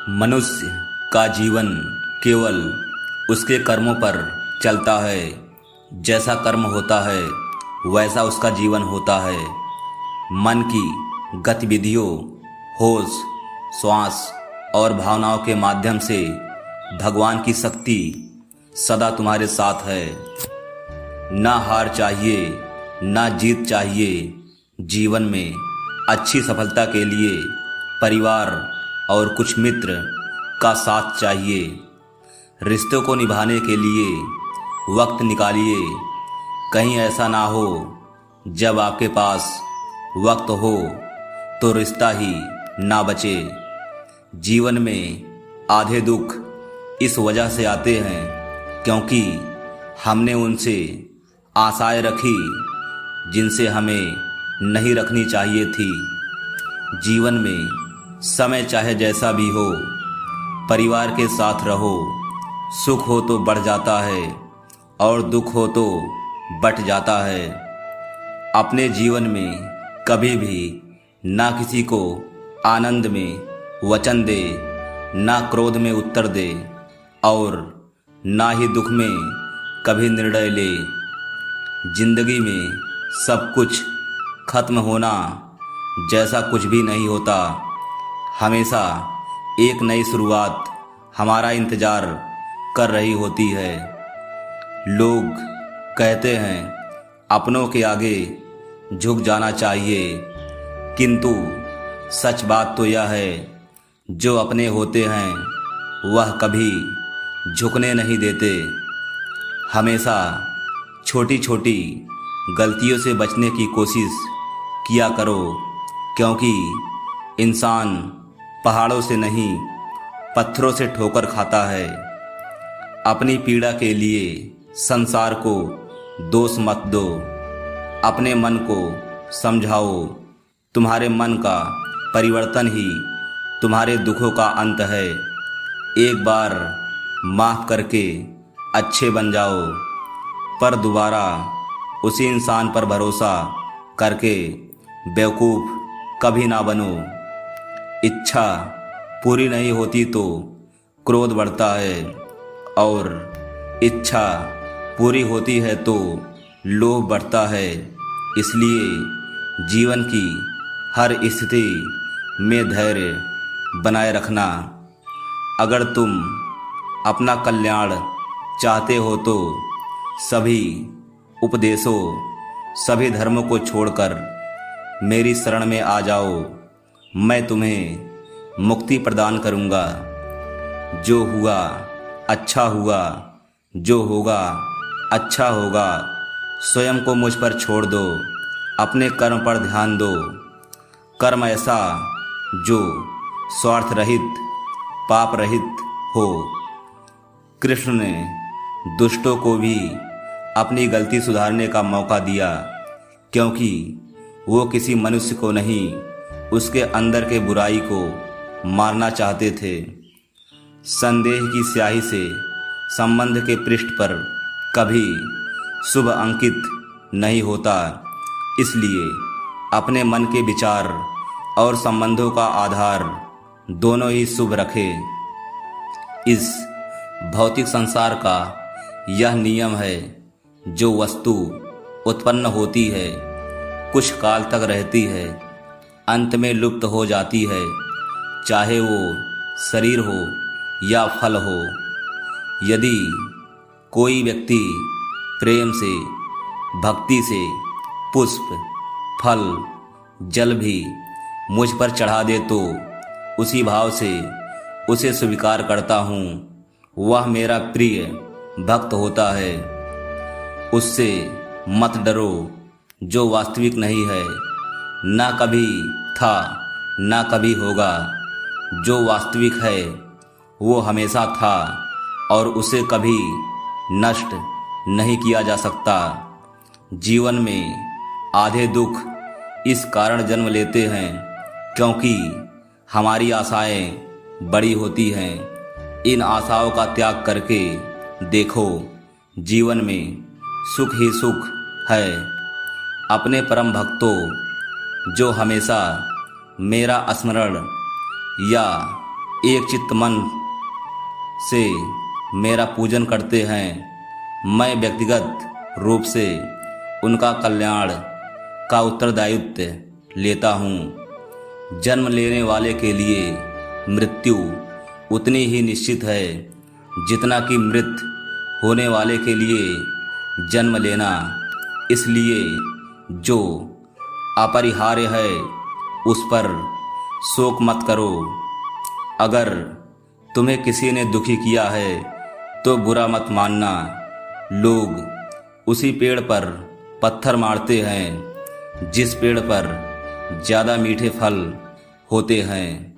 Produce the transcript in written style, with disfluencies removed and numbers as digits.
मनुष्य का जीवन केवल उसके कर्मों पर चलता है। जैसा कर्म होता है वैसा उसका जीवन होता है। मन की गतिविधियों, होश, श्वास और भावनाओं के माध्यम से भगवान की शक्ति सदा तुम्हारे साथ है। ना हार चाहिए, ना जीत चाहिए। जीवन में अच्छी सफलता के लिए परिवार और कुछ मित्र का साथ चाहिए। रिश्तों को निभाने के लिए वक्त निकालिए। कहीं ऐसा ना हो जब आपके पास वक्त हो तो रिश्ता ही ना बचे। जीवन में आधे दुख इस वजह से आते हैं क्योंकि हमने उनसे आशाएं रखी जिनसे हमें नहीं रखनी चाहिए थी। जीवन में समय चाहे जैसा भी हो, परिवार के साथ रहो। सुख हो तो बढ़ जाता है और दुख हो तो बट जाता है। अपने जीवन में कभी भी ना किसी को आनंद में वचन दे, ना क्रोध में उत्तर दे और ना ही दुख में कभी निर्णय ले। जिंदगी में सब कुछ खत्म होना जैसा कुछ भी नहीं होता। हमेशा एक नई शुरुआत हमारा इंतजार कर रही होती है। लोग कहते हैं अपनों के आगे झुक जाना चाहिए, किंतु सच बात तो यह है जो अपने होते हैं वह कभी झुकने नहीं देते। हमेशा छोटी छोटी गलतियों से बचने की कोशिश किया करो क्योंकि इंसान पहाड़ों से नहीं पत्थरों से ठोकर खाता है। अपनी पीड़ा के लिए संसार को दोष मत दो। अपने मन को समझाओ। तुम्हारे मन का परिवर्तन ही तुम्हारे दुखों का अंत है। एक बार माफ़ करके अच्छे बन जाओ, पर दोबारा उसी इंसान पर भरोसा करके बेवकूफ़ कभी ना बनो। इच्छा पूरी नहीं होती तो क्रोध बढ़ता है और इच्छा पूरी होती है तो लोभ बढ़ता है। इसलिए जीवन की हर स्थिति में धैर्य बनाए रखना। अगर तुम अपना कल्याण चाहते हो तो सभी उपदेशों, सभी धर्मों को छोड़कर मेरी शरण में आ जाओ। मैं तुम्हें मुक्ति प्रदान करूँगा। जो हुआ अच्छा हुआ, जो होगा अच्छा होगा। स्वयं को मुझ पर छोड़ दो, अपने कर्म पर ध्यान दो। कर्म ऐसा जो स्वार्थ रहित, पाप रहित हो। कृष्ण ने दुष्टों को भी अपनी गलती सुधारने का मौका दिया क्योंकि वो किसी मनुष्य को नहीं, उसके अंदर के बुराई को मारना चाहते थे। संदेह की स्याही से संबंध के पृष्ठ पर कभी शुभ अंकित नहीं होता। इसलिए अपने मन के विचार और संबंधों का आधार दोनों ही शुभ रखें। इस भौतिक संसार का यह नियम है, जो वस्तु उत्पन्न होती है कुछ काल तक रहती है, अंत में लुप्त हो जाती है। चाहे वो शरीर हो या फल हो। यदि कोई व्यक्ति प्रेम से, भक्ति से पुष्प, फल, जल भी मुझ पर चढ़ा दे तो उसी भाव से उसे स्वीकार करता हूँ। वह मेरा प्रिय भक्त होता है। उससे मत डरो जो वास्तविक नहीं है, ना कभी था ना कभी होगा। जो वास्तविक है वो हमेशा था और उसे कभी नष्ट नहीं किया जा सकता। जीवन में आधे दुख इस कारण जन्म लेते हैं क्योंकि हमारी आशाएं बड़ी होती हैं। इन आशाओं का त्याग करके देखो, जीवन में सुख ही सुख है। अपने परम भक्तों जो हमेशा मेरा स्मरण या एक चित्त मन से मेरा पूजन करते हैं। मैं व्यक्तिगत रूप से उनका कल्याण का उत्तरदायित्व लेता हूँ। जन्म लेने वाले के लिए मृत्यु उतनी ही निश्चित है जितना कि मृत होने वाले के लिए जन्म लेना। इसलिए जो अपरिहार्य है उस पर शोक मत करो। अगर तुम्हें किसी ने दुखी किया है तो बुरा मत मानना। लोग उसी पेड़ पर पत्थर मारते हैं जिस पेड़ पर ज़्यादा मीठे फल होते हैं।